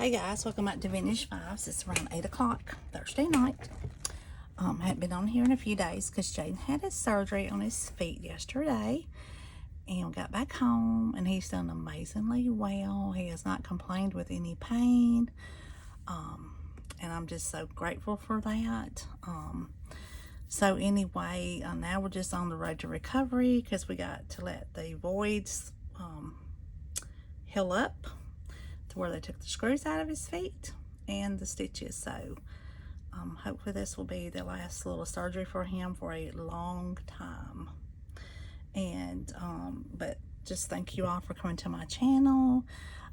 Hey guys, welcome back to Vintage Vibes. It's around 8 o'clock Thursday night. Hadn't been on here in a few days because Jaden had his surgery on his feet yesterday. And we got back home and he's done amazingly well. He has not complained with any pain. And I'm just so grateful for that. So anyway, now we're just on the road to recovery because we got to let the voids heal up to where they took the screws out of his feet and the stitches. So hopefully this will be the last little surgery for him for a long time. And but just thank you all for coming to my channel.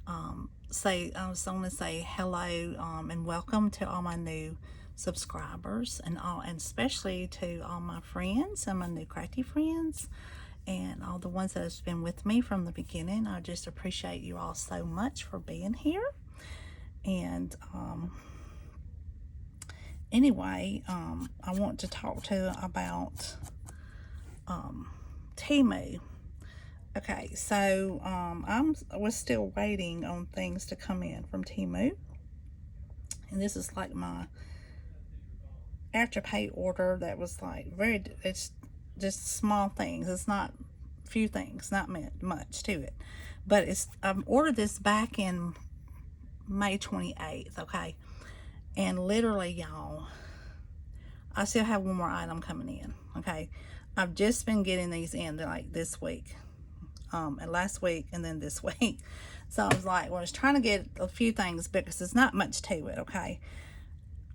I just want to say hello and welcome to all my new subscribers and especially to all my friends and my new Crafty friends and all the ones that have been with me from the beginning. I just appreciate you all so much for being here. And anyway, I want to talk to you about Temu. Okay, so I was still waiting on things to come in from Temu, and this is like my Afterpay order that was like it's just small things. It's not few things, not much to it, but I've ordered this back in May 28th. Okay, and literally, y'all, I still have one more item coming in. Okay, I've just been getting these in like this week, and last week, and then this week. So I was like, well, I was trying to get a few things because there's not much to it. Okay,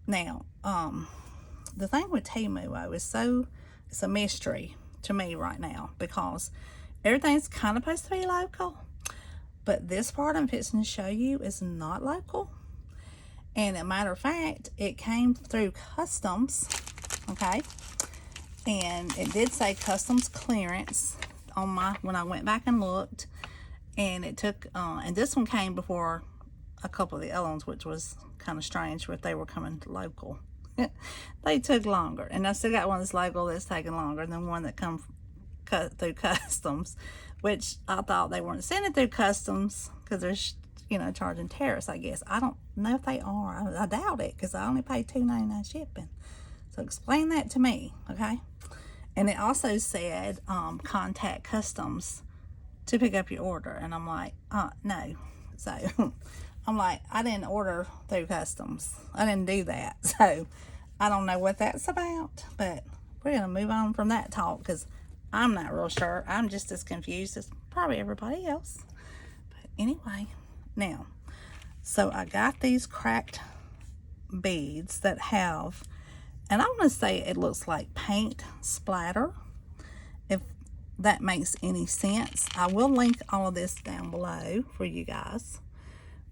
now the thing with Temu is it's a mystery to me right now because everything's kind of supposed to be local, but this part I'm fixing to show you is not local. And as a matter of fact, it came through customs. Okay, and it did say customs clearance on when I went back and looked, and it took and this one came before a couple of the other ones, which was kind of strange if they were coming local. They took longer, and I still got one that's local that's taking longer than one that come through customs, which I thought they weren't sending through customs because they're charging tariffs. I guess I don't know if they are. I doubt it because I only paid $2.99 shipping. So explain that to me, okay? And it also said contact customs to pick up your order, and I'm like, no. So I'm like, I didn't order through customs. I didn't do that. So I don't know what that's about, but we're gonna move on from that talk because I'm not real sure. I'm just as confused as probably everybody else. But anyway, now, so I got these cracked beads that have, and I want to say it looks like paint splatter, if that makes any sense. I will link all of this down below for you guys,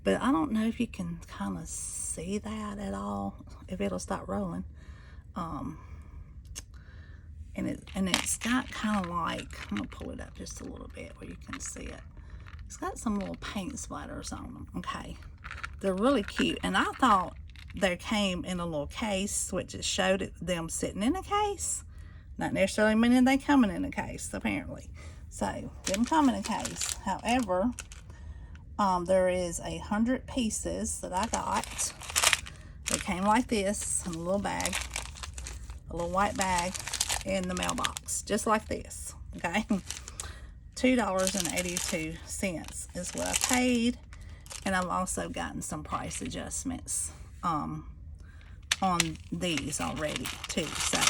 but I don't know if you can kind of see that at all, if it'll stop rolling. And it's got kind of like, I'm gonna pull it up just a little bit where you can see it. It's got some little paint splatters on them. Okay, they're really cute, and I thought they came in a little case, which it showed them sitting in a case, not necessarily meaning they coming in a case apparently. So didn't come in a case. However, there is 100 pieces that I got. They came like this in a little bag, a little white bag in the mailbox, just like this. Okay, $2.82 is what I paid, and I've also gotten some price adjustments on these already too. So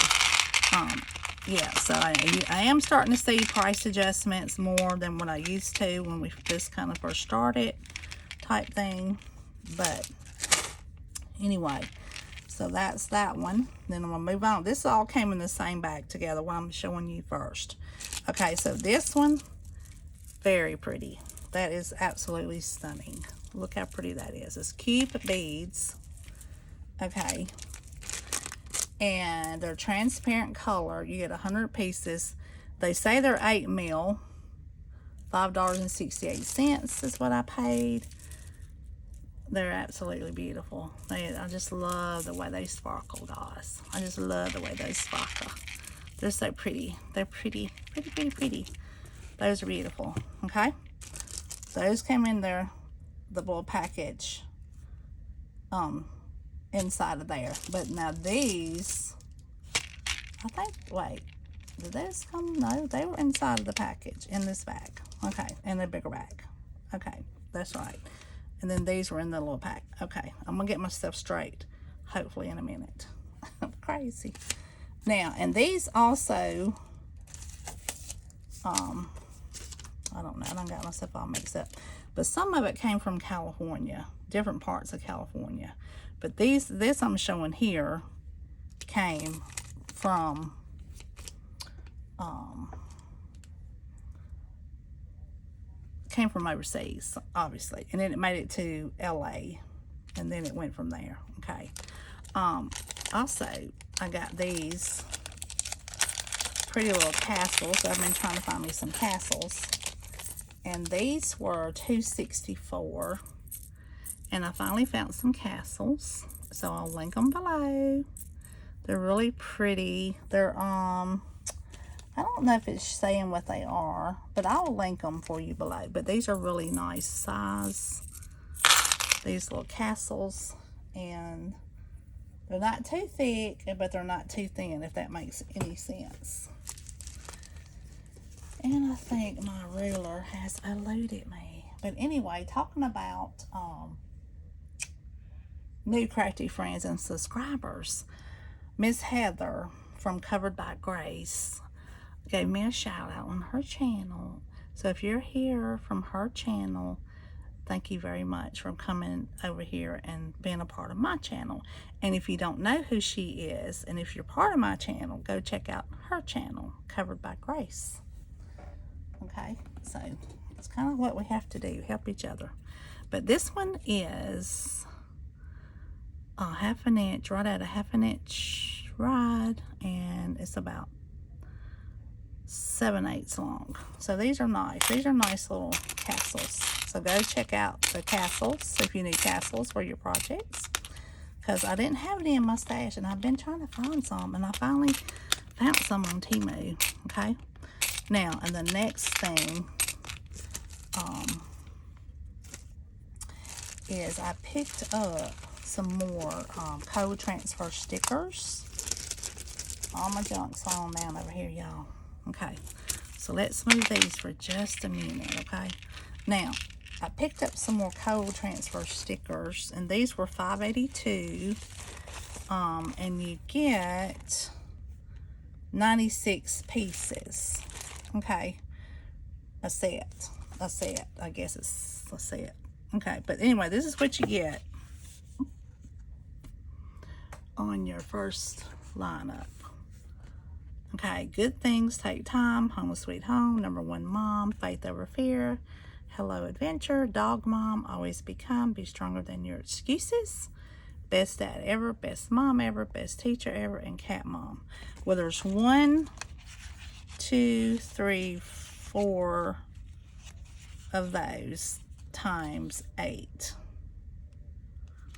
yeah, so I am starting to see price adjustments more than what I used to when we just kind of first started type thing. But anyway, so that's that one. Then I'm gonna move on. This all came in the same bag together, what I'm showing you first. Okay, so this one, very pretty. That is absolutely stunning. Look how pretty that is. It's cube beads. Okay, and they're transparent color. You get 100 pieces. They say they're 8 mil. $5.68 is what I paid. They're absolutely beautiful. I just love the way they sparkle, guys. I just love the way they sparkle. They're so pretty. They're pretty, pretty, pretty, pretty. Those are beautiful. Okay, those came in there, the little package inside of there. But now these, I think, wait, did those come? No, they were inside of the package in this bag. Okay, in the bigger bag. Okay, that's right. And then these were in the little pack. Okay, I'm gonna get my stuff straight, hopefully in a minute. I'm crazy. Now, and these also, I don't know, I done got myself all mixed up. But some of it came from California, different parts of California. But this I'm showing here came from, overseas, obviously. And then it made it to LA. And then it went from there, okay. Also, I got these pretty little castles. I've been trying to find me some castles. And these were $2.64. And I finally found some castles. So I'll link them below. They're really pretty. They're, I don't know if it's saying what they are, but I'll link them for you below. But these are really nice size. These little castles. And they're not too thick, but they're not too thin, if that makes any sense. And I think my ruler has eluded me. But anyway, talking about new Crafty friends and subscribers, Miss Heather from Covered by Grace gave me a shout out on her channel. So if you're here from her channel, thank you very much for coming over here and being a part of my channel. And if you don't know who she is, and if you're part of my channel, go check out her channel, Covered by Grace. Okay, so it's kind of what we have to do, help each other. But this one is a ½ an inch, right at a ½ an inch wide, and it's about 7/8 long. So these are nice. These are nice little castles. So go check out the castles if you need castles for your projects. Because I didn't have any in my stash, and I've been trying to find some, and I finally found some on Temu. Okay. Now, and the next thing is I picked up some more code transfer stickers. All my junk's falling down over here, y'all. Okay, so let's move these for just a minute, okay? Now, I picked up some more code transfer stickers, and these were $5.82. And you get 96 pieces. Okay, a set, I guess it's a set. Okay, but anyway, this is what you get on your first lineup. Okay, good things take time, home sweet home, number one mom, faith over fear, hello adventure, dog mom, always be stronger than your excuses, best dad ever, best mom ever, best teacher ever, and cat mom. Well, there's 1, 2, 3, 4 of those times 8,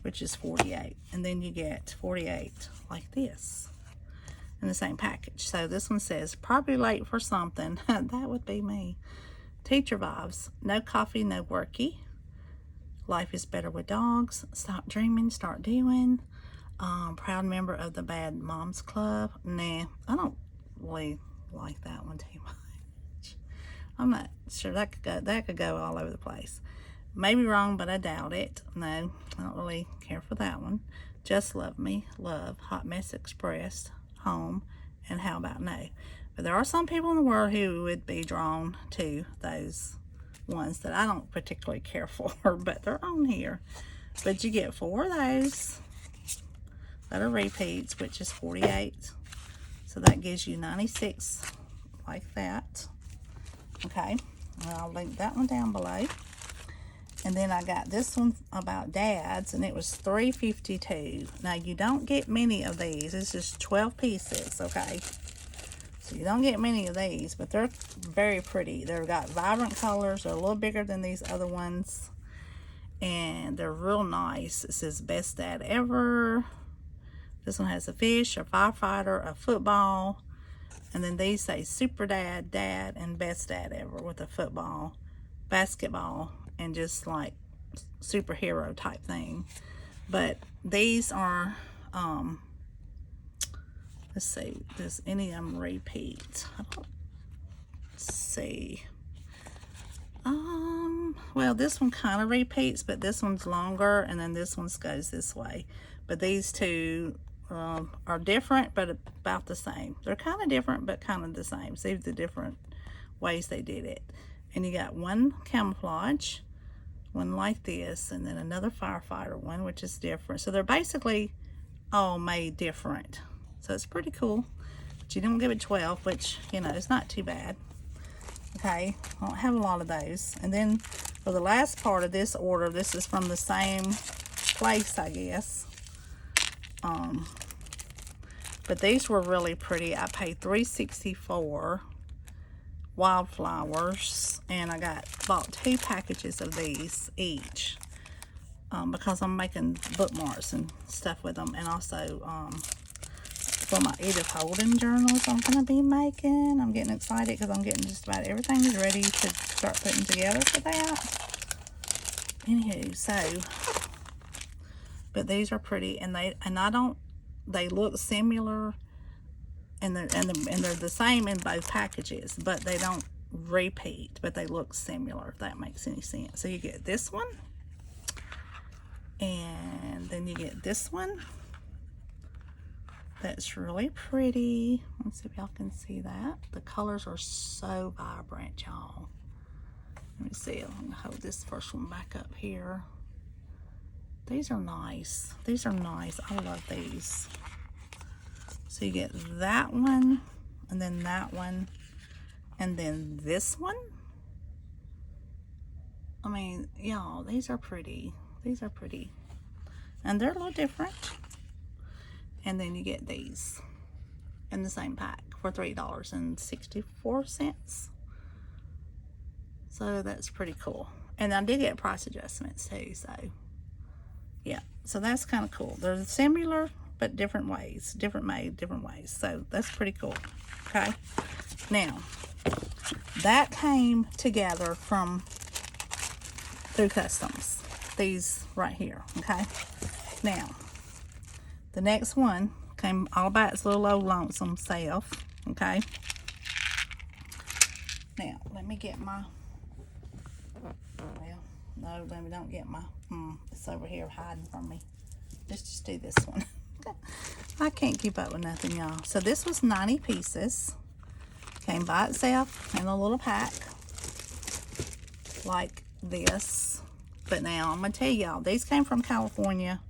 which is 48. And then you get 48 like this in the same package. So this one says, probably late for something. That would be me. Teacher vibes. No coffee, no worky. Life is better with dogs. Stop dreaming, start doing. Proud member of the Bad Moms Club. Nah, I don't really like that one too much. I'm not sure. That could go all over the place. Maybe wrong, but I doubt it. No, I don't really care for that one. Just love me, love, hot mess expressed, home, and how about no. But there are some people in the world who would be drawn to those ones that I don't particularly care for, but they're on here. But you get 4 of those that are repeats, which is 48. So that gives you 96 like that. Okay, and I'll link that one down below. And then I got this one about dads, and it was $3.52. Now, you don't get many of these. It's just 12 pieces, okay? So you don't get many of these, but they're very pretty. They've got vibrant colors. They're a little bigger than these other ones. And they're real nice. It says best dad ever. This one has a fish, a firefighter, a football. And then these say super dad, dad, and best dad ever with a football, basketball, and just like superhero type thing. But these are, let's see, does any of them repeat? I don't see. Well, this one kind of repeats, but this one's longer, and then this one goes this way. But these two are different, but about the same. They're kind of different, but kind of the same. See the different ways they did it. And you got one camouflage, one like this, and then another firefighter one, which is different. So they're basically all made different. So it's pretty cool. But you don't give it 12, which, you know, it's not too bad. Okay, I don't have a lot of those. And then for the last part of this order, this is from the same place, I guess. But these were really pretty. I paid $3.64 wildflowers, and I bought 2 packages of these each because I'm making bookmarks and stuff with them, and also for my Edith Holden journals I'm going to be making. I'm getting excited because I'm getting just about everything is ready to start putting together for that. Anywho, so, but these are pretty, and they look similar, and they're the same in both packages, but they don't repeat, but they look similar, if that makes any sense. So you get this one, and then you get this one. That's really pretty. Let's see if y'all can see that. The colors are so vibrant, y'all. Let me see. I'm going to hold this first one back up here. These are nice. These are nice. I love these. So you get that one, and then that one, and then this one. I mean, y'all, these are pretty. These are pretty. And they're a little different. And then you get these in the same pack for $3.64. So that's pretty cool. And I did get price adjustments too, so yeah. So that's kind of cool. They're similar, but different ways. Different made, different ways. So that's pretty cool. Okay. Now, that came together through Customs. These right here, okay? Now, the next one came all by its little old lonesome self, okay? Now, let me get my, well, no, let me don't get my, it's over here hiding from me. Let's just do this one. I can't keep up with nothing, y'all. So this was 90 pieces. Came by itself in a little pack like this. But now, I'm going to tell y'all, these came from California.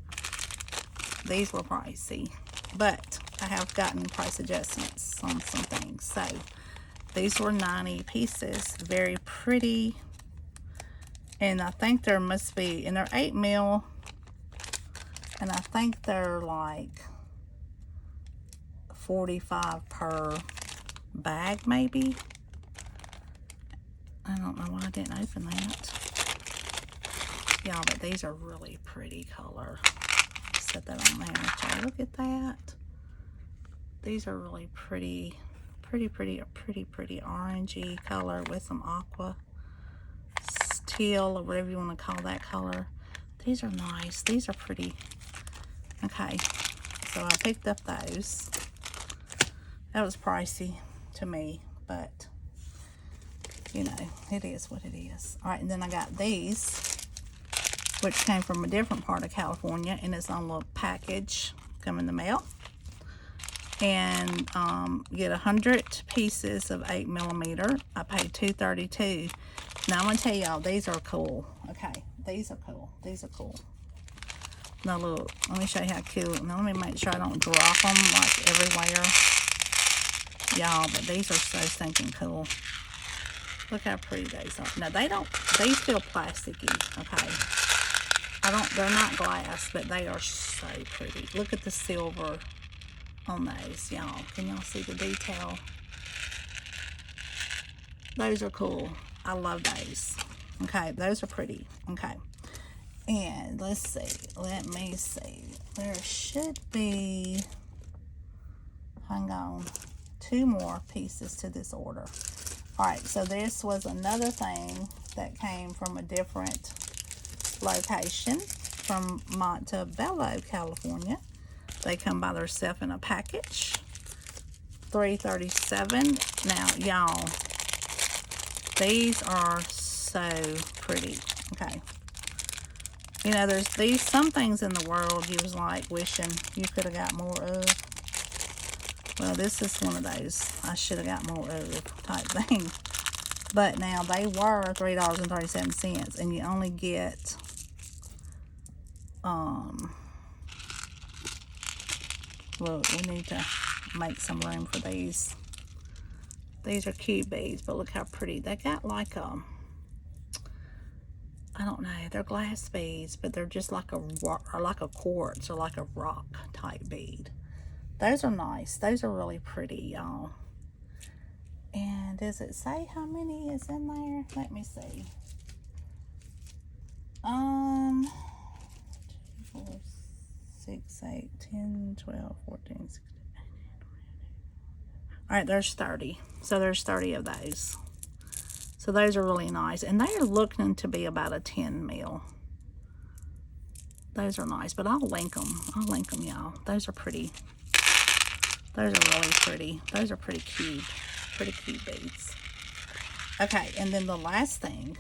These were pricey, but I have gotten price adjustments on some things. So these were 90 pieces, very pretty, and I think there must be, and they're 8 mil, and I think they're like 45 per bag, maybe. I don't know why I didn't open that, y'all, but these are really pretty color. Set that on there. So look at that. These are really pretty orangey color with some aqua teal or whatever you want to call that color. These are nice. These are pretty. Okay, so I picked up those. That was pricey to me, but you know, it is what it is. All right, and then I got these, which came from a different part of California, in its own little package, come in the mail. And get 100 pieces of 8 millimeter. I paid $2.32. Now I'm gonna tell y'all, these are cool. Okay, these are cool. These are cool. Now look, let me show you how cool. Now let me make sure I don't drop them like everywhere, y'all. But these are so stinking cool. Look how pretty these are. Now these feel plasticky. Okay. They're not glass, but they are so pretty. Look at the silver on those, y'all. Can y'all see the detail? Those are cool. I love those. Okay, those are pretty. Okay. And let's see. Let me see. There should be, hang on, 2 more pieces to this order. All right, so this was another thing that came from a different location. from Montebello, California. They come by themselves in a package. $3.37. Now, y'all, these are so pretty. Okay. You know, there's some things in the world you was like wishing you could have got more of. Well, this is one of those I should have got more of type thing. But now they were $3.37, and you only get look, we need to make some room for these. These are cute beads, but look how pretty. They got like a, I don't know, they're glass beads, but they're just like a rock, or like a quartz, or like a rock type bead. Those are nice. Those are really pretty, y'all. And does it say how many is in there? Let me see. 2, 4, 6, 8, 10, 12, 14, 16, 18, 20. All right, there's 30. So there's 30 of those. So those are really nice. And they are looking to be about a 10 mil. Those are nice, but I'll link them. I'll link them, y'all. Those are pretty. Those are really pretty. Those are pretty cute. Pretty cute beads. Okay, and then the last thing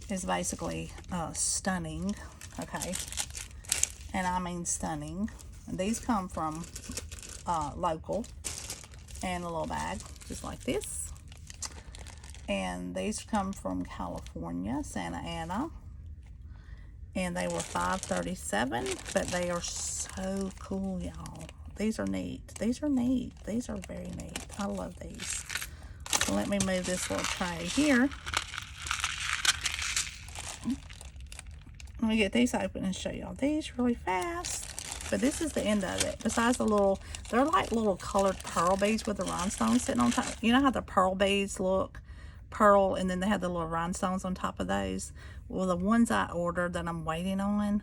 is basically stunning. Okay, and I mean stunning. And these come from local, and a little bag just like this. And these come from California, Santa Ana, and they were $5.37, but they are so cool, y'all. These are neat. These are neat. These are very neat. I love these. So let me move this little tray here. Let me get these open and show y'all these really fast. But this is the end of it. Besides the little, they're like little colored pearl beads with the rhinestones sitting on top. You know how the pearl beads look? Pearl, and then they have the little rhinestones on top of those. Well, the ones I ordered that I'm waiting on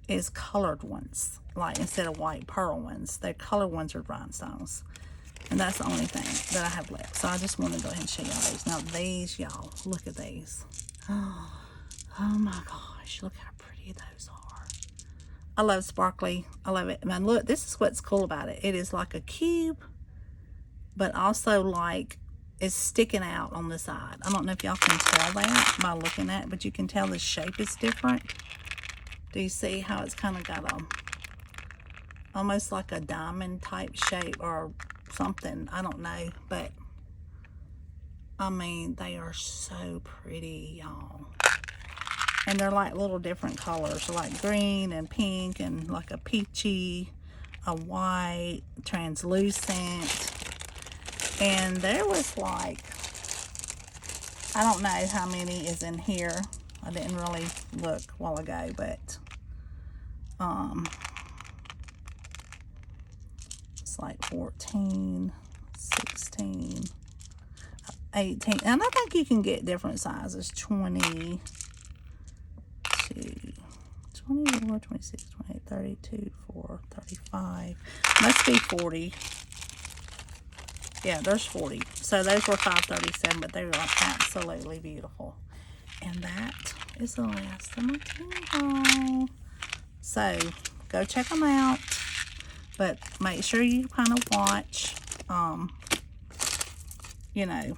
is colored ones, like instead of white pearl ones. They're colored ones with rhinestones, and that's the only thing that I have left. So I just want to go ahead and show y'all these. Now these, y'all, look at these. Oh my gosh, look how pretty those are. I love sparkly. I love it. Man, look, this is what's cool about it. It is like a cube, but also like it's sticking out on the side. I don't know if y'all can tell that by looking at it, but you can tell the shape is different. Do you see how it's kind of got a, almost like a diamond type shape or something? I don't know, but I mean, they are so pretty, y'all. And they're like little different colors, like green and pink and like a peachy, a white, translucent. And there was like, I don't know how many is in here. I didn't really look a while ago, but it's like 14, 16, 18. And I think you can get different sizes. 22, 24, 26, 28, 32, 4, 35. Must be 40. Yeah, there's 40. So those were $5.37, but they were absolutely beautiful. And that is the last of my Temu. So go check them out, but make sure you kind of watch, you know,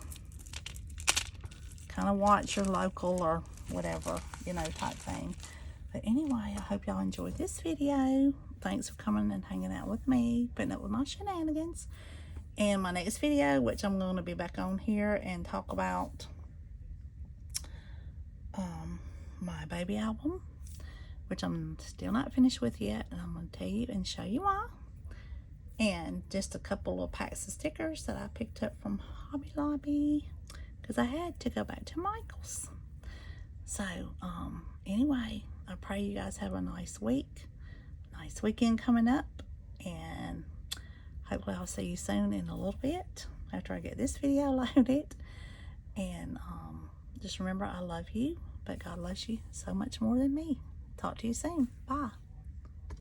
kind of watch your local or whatever, you know, type thing. But anyway, I hope y'all enjoyed this video. Thanks for coming and hanging out with me, putting up with my shenanigans. And my next video, which I'm going to be back on here and talk about my baby album, which I'm still not finished with yet, and I'm going to tell you and show you why. And just a couple of packs of stickers that I picked up from Hobby Lobby because I had to go back to Michael's. So anyway, I pray you guys have a nice week, nice weekend coming up, and hopefully I'll see you soon in a little bit after I get this video loaded. And just remember, I love you, but God loves you so much more than me. Talk to you soon. Bye.